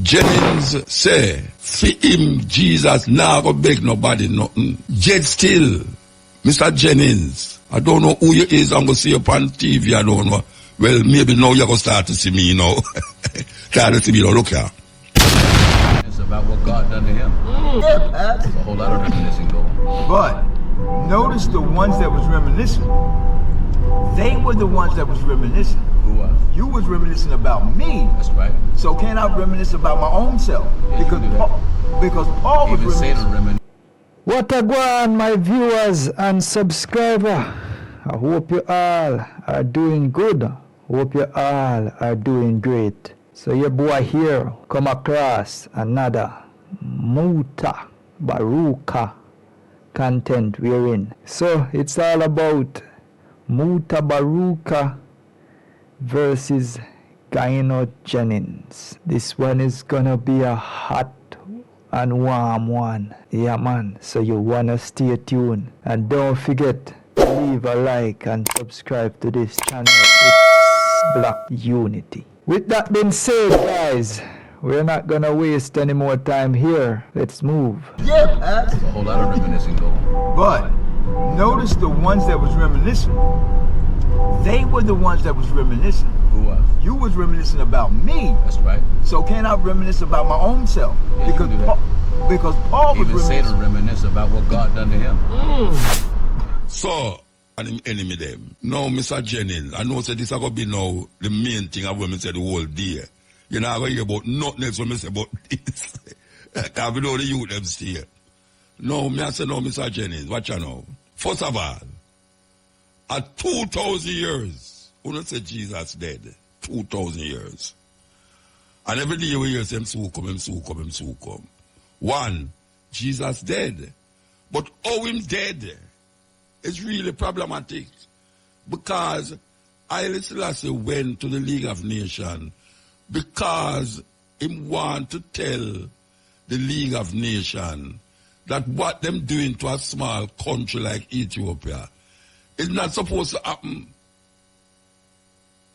Jennings say, for him, Jesus now go beg nobody nothing. Yet still, Mr. Jennings, I don't know who you is, I'm going to see you on TV, I don't know. Well, maybe now you're going to start to see me, Start to see me, look here. It's about what God done to him. There's a whole lot of reminiscing going on. But notice the ones that was reminiscing. They were the ones that was reminiscing. Who was? You was reminiscing about me. That's right. So can I reminisce about my own self? Yeah, Because Paul was reminiscing. What a go on, my viewers and subscriber. I hope you all are doing good. Hope you all are doing great. So your boy here come across another Mutabaruka content we're in. So it's all about Mutabaruka versus Gino Jennings. This one is gonna be a hot and warm one. Yeah man, so you wanna stay tuned. And don't forget to leave a like and subscribe to this channel. It's Black Unity. With that being said, guys, we're not gonna waste any more time here. Let's move. There's a whole lot of reminiscing going on. But notice the ones that was reminiscing. They were the ones that was reminiscing. Who was? You was reminiscing about me. That's right. So can I reminisce about my own self? Yeah, Because Paul was even say to reminisce about what God done to him. So, and him enemy them. Now, Mr. Jennings, I know say this is going to be now the main thing of when I say the whole day. You're not going to hear about nothing else when I say about this. Because we know the youth them stay. No, me I say no, Mr. Jennings, watch you now. First of all, at 2,000 years, we don't say Jesus dead. 2,000 years. And every day we hear him so come. One, Jesus dead. But how him dead is really problematic. Because Haile Selassie went to the League of Nations because he want to tell the League of Nations that what them doing to a small country like Ethiopia is not supposed to happen.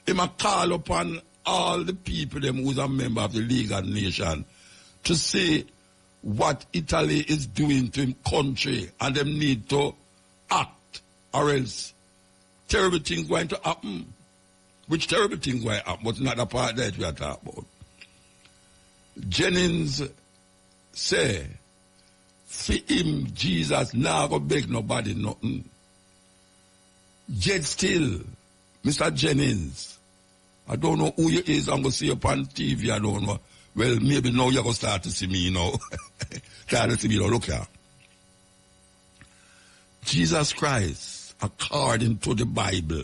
He must call upon all the people them who's a member of the League of Nations to say what Italy is doing to him country, and them need to act, or else terrible things going to happen. Which terrible things going to happen, but not the part that we are talking about. Jennings say, for him, Jesus now go beg nobody nothing. Yet still, Mr. Jennings, I don't know who you is, I'm going to see you on TV, I don't know. Well, maybe now you're going to start to see me, Start to see me, look here. Jesus Christ, according to the Bible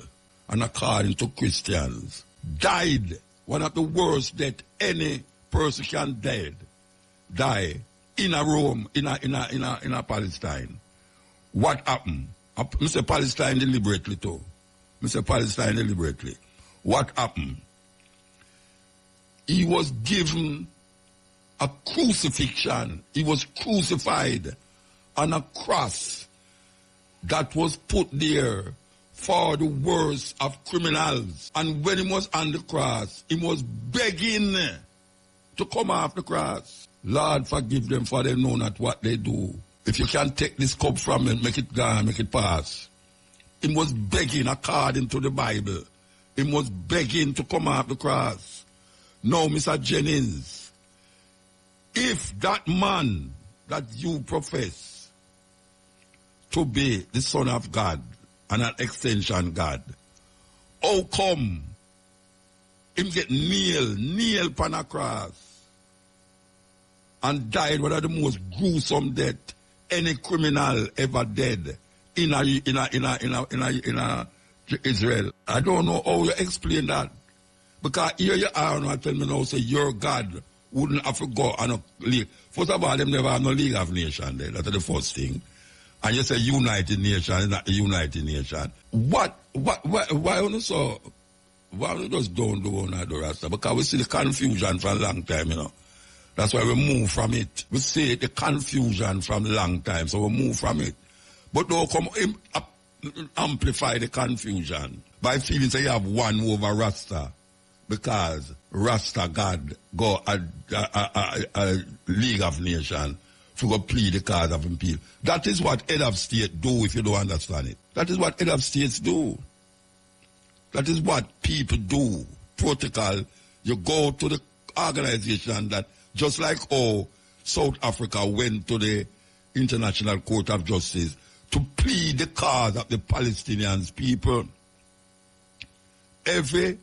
and according to Christians, died one of the worst death any person can die in a Rome, in a Palestine. What happened? I say Palestine deliberately too. I say Palestine deliberately. What happened? He was given a crucifixion. He was crucified on a cross that was put there for the worst of criminals. And when he was on the cross, he was begging to come off the cross. Lord, forgive them, for they know not what they do. If you can take this cup from him, make it gone, make it pass. He was begging according to the Bible. He was begging to come off the cross. Now, Mr. Jennings, if that man that you profess to be the Son of God and an extension God, how come him get nailed upon a cross and died one of the most gruesome death any criminal ever did in Israel? I don't know how you explain that. Because here you are now tell me now say your God wouldn't have to go on a league. First of all, them never have no League of Nations there. That's the first thing. And you say United Nations, not the United Nations. Why only so? Why we just don't do on the Rasta? Because we see the confusion for a long time, That's why we move from it. We see the confusion from a long time, so we move from it. But don't come amplify the confusion by feeling that you have one over Rasta. because Rasta God go a League of Nations to go plead the cause of him people. That is what head of state do if you don't understand it. That is what head of states do. That is what people do. Protocol, you go to the organization that, just like how South Africa went to the International Court of Justice to plead the cause of the Palestinian people. Every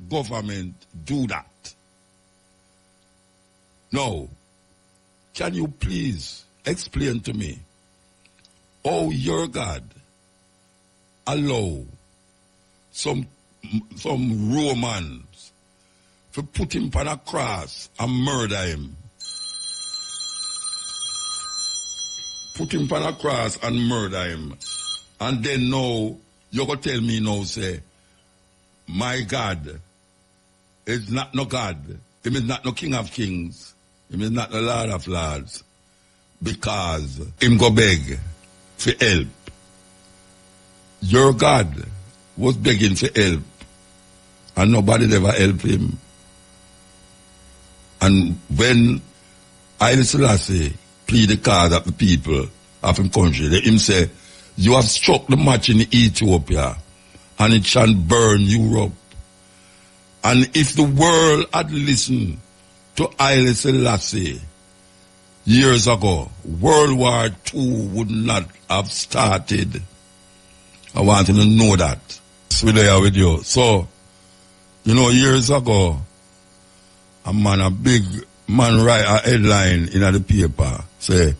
government do that. Now, can you please explain to me how your God allow some Romans to put him on a cross and murder him? Put him on a cross and murder him. And then now, you're going to tell me now, say, my God is not no God. He is not no King of Kings. He is not the Lord of Lords. Because him go beg for help. Your God was begging for help. And nobody ever helped him. And when Haile Selassie plead the cause of the people of him country, let him say, you have struck the match in Ethiopia, and it shall burn Europe. And if the world had listened to Haile Selassie years ago, World War II would not have started. I want you to know that. So there with you. So, you know, years ago, a big man write a headline in the paper, say,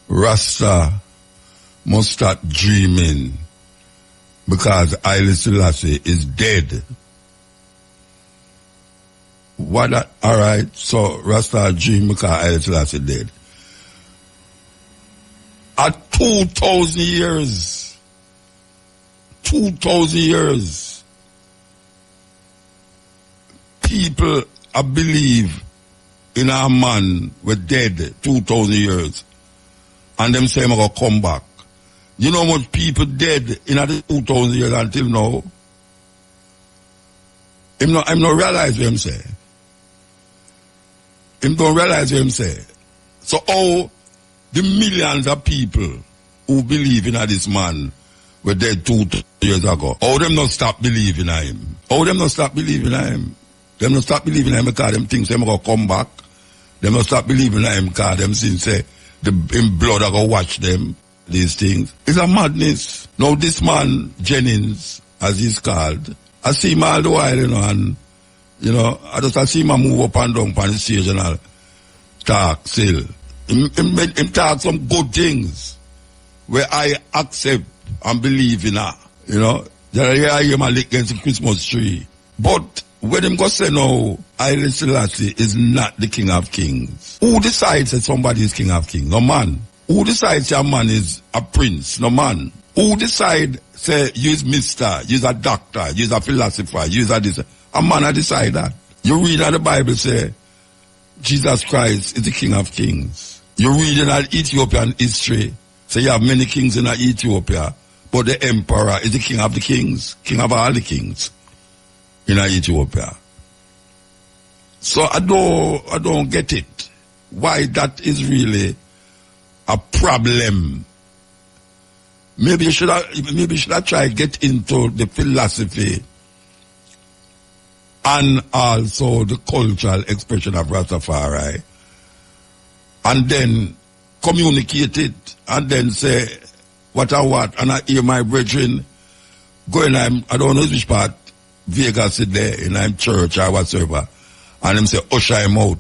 Rasta must start dreaming because Haile Selassie is dead. What that? All right, so Rasta dream because Haile Selassie dead. At 2,000 years, 2,000 years, people believe in a man was dead 2,000 years, and them say I'm gonna come back. You know how much people dead in the 2,000 years until now? I'm not realize what I'm saying. Him don't realize what I'm saying. So all the millions of people who believe in this man were dead 2 years ago, how them not stop believing in him? How them not stop believing in him? Them not stop believing in him because them think them gonna come back. Them not stop believing in him because them since say in blood are gonna watch them. These things. It's a madness. Now this man, Jennings, as he's called, I see him all the while, you know, and, you know, I see him move up and down on the stage and all, talk still. Him talk some good things where I accept and believe in her, you know. I hear him lick against the Christmas tree. But when him go say no, Haile Selassie is not the King of Kings. Who decides that somebody is King of Kings? No man. Who decides a man is a prince? No man. Who decide, say, you is mister, you is a doctor, you is a philosopher, you is a this? A man I decide that. You read in the Bible say, Jesus Christ is the King of Kings. You read in an Ethiopian history, say you have many kings in Ethiopia, but the emperor is the king of the kings, king of all the kings in Ethiopia. So I don't get it. Why that is really a problem. Maybe you should have try get into the philosophy and also the cultural expression of Rastafari, and then communicate it, and then say what I want, and I hear my brethren going, I don't know which part, Vegas is there, in I'm church or whatsoever, and them say, usher him out.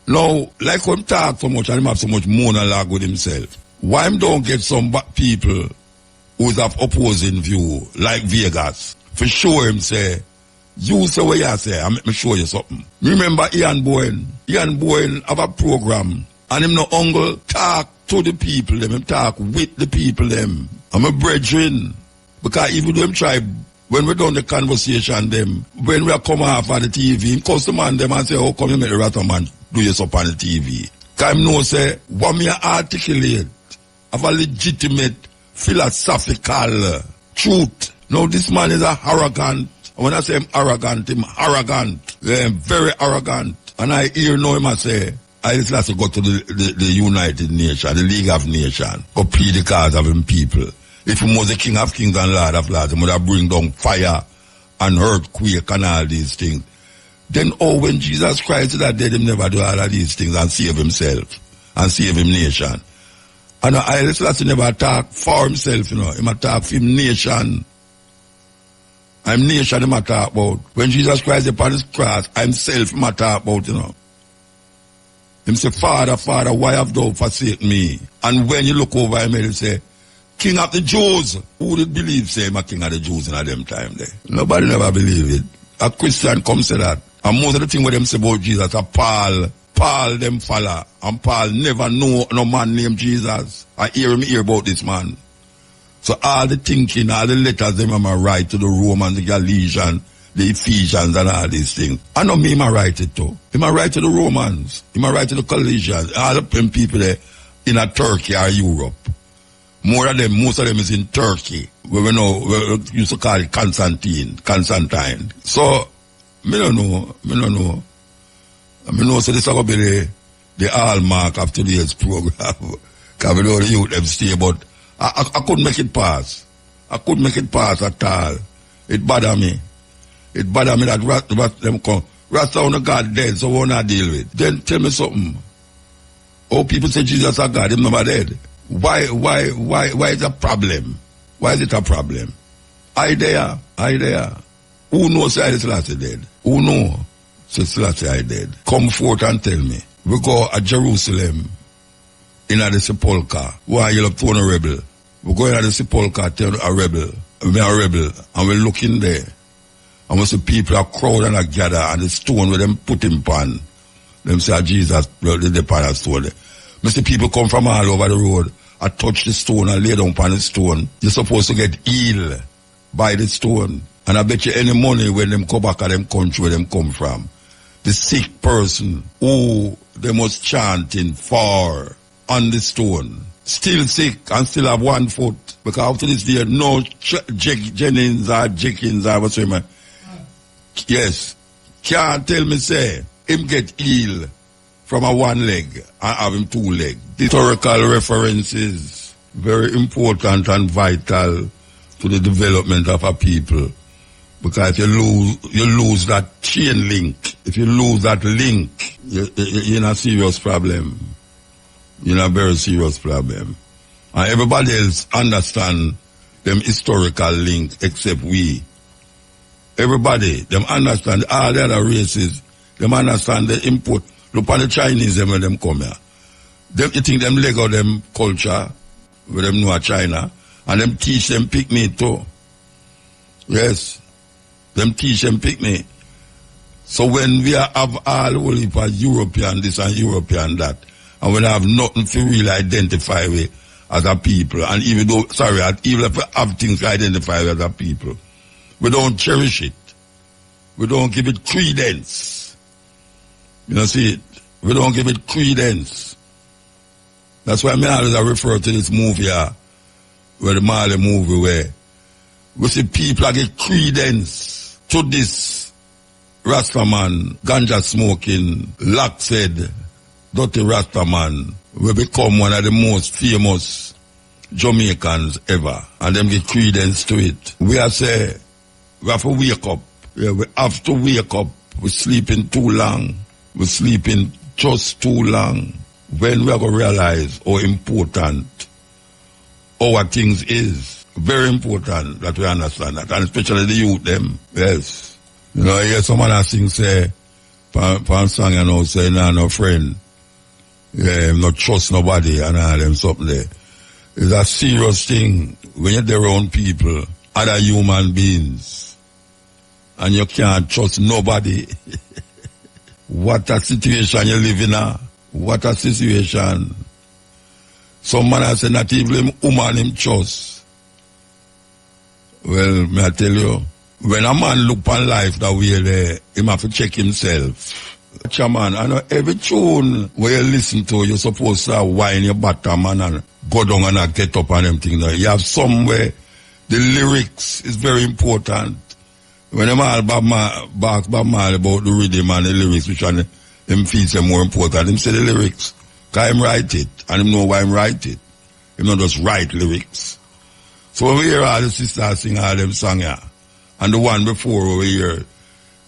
Now, like when talk so much and him have so much monologue with himself, why him don't get some people who's have opposing view, like Vegas, for sure him say, you say what you say, and let me show you something. Remember Ian Bowen have a program, and him no uncle talk to the people, them him talk with the people, them. I'm a brethren, because even though him try, when we done the conversation, them, when we come off of the TV, him custom on them and say, how come you make the rat man do this up on the TV? Because him know say, what me articulate of a legitimate philosophical truth. Now this man is a arrogant, And when I say him arrogant, yeah, very arrogant. And I hear know him I say, I just have to go to the United Nations, the League of Nations, go plead the cause of him people. If he was the King of Kings and Lord of Lords, he would have bring down fire and earthquake and all these things. Then, when Jesus Christ is dead, he never do all of these things and save himself and save him nation. And I just never talk for himself, you know. He might talk for him nation. I'm nation he might talk about. When Jesus Christ is upon his cross, I'm self he might talk about, you know. Him say, Father, Father, why have thou forsaken me? And when you look over him, he'll say, King of the Jews. Who did believe, say, I'm a king of the Jews in a them time there? Nobody never believe it. A Christian come say that. And most of the thing with them say about Jesus are Paul them follow. And Paul never know no man named Jesus. I hear him hear about this man. So all the thinking, all the letters them are write to the Romans, the Galatians, the Ephesians and all these things. I know me might write it too. He might write to the Romans. He might write to the Galatians. All the people there in a Turkey or Europe. Most of them is in Turkey. Where we know, we used to call it Constantine. So, me don't know. I know so this is going to be the hallmark of today's program. Because we know the youth them stay, but I couldn't make it pass. I couldn't make it pass at all. It bothered me. It bothered me that them come. Rasta on the God dead, so we not deal with. Then tell me something. Oh, people say Jesus is God, him never dead. Why is it a problem? Why is it a problem? I there. Who knows Haile Selassie dead? Who know Selassie I dead? Come forth and tell me. We go at Jerusalem in the sepulchre. Why you look to a rebel? We go in the sepulchre, tell a rebel. We are a rebel. And we look in there. And we see people are crowd and are gather and the stone where them put him upon. Them say Jesus the pan and stone there. We see people come from all over the road. I touch the stone and lay down upon the stone. You're supposed to get healed by the stone. And I bet you any money when them come back to them country where them come from. The sick person who they was chanting for on the stone. Still sick and still have 1 foot. Because after this day, no Jennings or Jenkins or whatever. Yes. Can't tell me say, him get healed from a 1 leg and have him 2 legs. Historical references, very important and vital to the development of a people. Because if you lose that chain link, if you lose that link, you're in a serious problem. You're in a very serious problem. And everybody else understand them historical link except we. Everybody, them understand all the other races, them understand the input. Look at the Chinese them when them come here. Them, you think them Lego them culture, where them know China, and them teach them picnic too. Yes. Them teach them picnic. So when we have all only for European this and European that, and we have nothing to really identify with as a people, and even if we have things to identify with as a people, we don't cherish it. We don't give it credence. You know, see it? We don't give it credence. That's why I always refer to this movie here, where the Marley movie where we see people that get credence to this Rastaman, ganja smoking, lock-head, dirty Rastaman, will become one of the most famous Jamaicans ever. And them get credence to it. We have say, we have to wake up. Yeah, we have to wake up. We're sleeping too long. We're sleeping just too long. When we are going to realize how important our things is. Very important that we understand that. And especially the youth them. Yes. You know, I hear someone that sing say, pan song, you know, say, nah, no friend. Yeah, not trust nobody and all them something there. It's a serious thing when you're there around people, other human beings, and you can't trust nobody. What a situation you live in now. What a situation. Some man has said not even him woman him trust. Well, may I tell you, when a man look on life that way there, he have to check himself. Man, I know every tune where you listen to, you're supposed to whine your bottom and go down and get up and everything. You have somewhere, the lyrics is very important. When them all Bob Marley about the rhythm and the lyrics, which one him feels them more important, him say the lyrics. Because him write it, and him know why him write it. Him not just write lyrics. So when we hear all the sisters sing all them songs here, and the one before we hear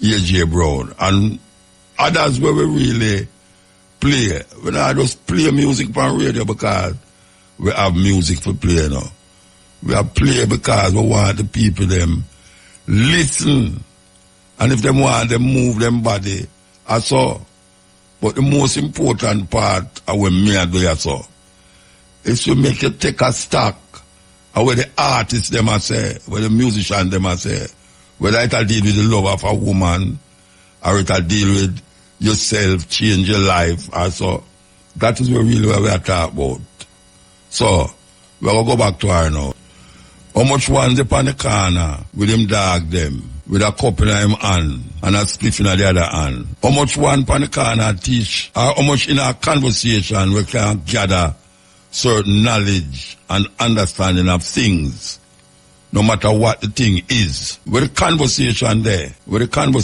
A.J. Brown, and others where we really play. We not just play music on radio because we have music to play now. We have play because we want the people them listen. And if they want them move them body, I saw. But the most important part of when me I do so is to make you take a stock of where the artists them I say, where the musician them I say, whether it'll deal with the love of a woman or it'll deal with yourself, change your life or so. That is really what we are talking about. So, we're going to go back to her now. How much one's upon the corner with him dog them, with a cup in him hand and a spliff in the other hand? How much one upon the corner teach, or how much in our conversation we can gather certain knowledge and understanding of things, no matter what the thing is. With the conversation there, we're talking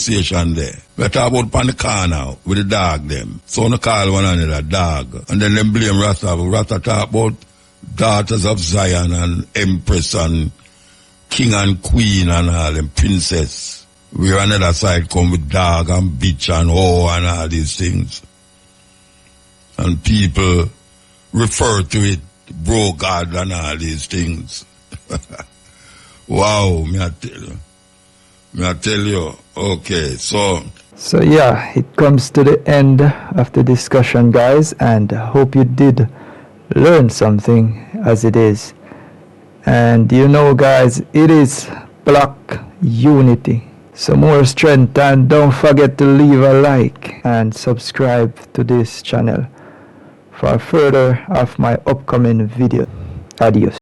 about upon the corner with the dog them. So they call one another dog. And then them blame Rasta. Rasta talk about daughters of Zion and empress and king and queen and all them princess. Where another side come with dog and bitch and whore and all these things. And people refer to it, bro God and all these things. Wow, me I tell you. Okay, so yeah, it comes to the end of the discussion, guys, and I hope you did learn something as it is. And you know, guys, it is Black Unity. So more strength, and don't forget to leave a like and subscribe to this channel for further of my upcoming video. Adios.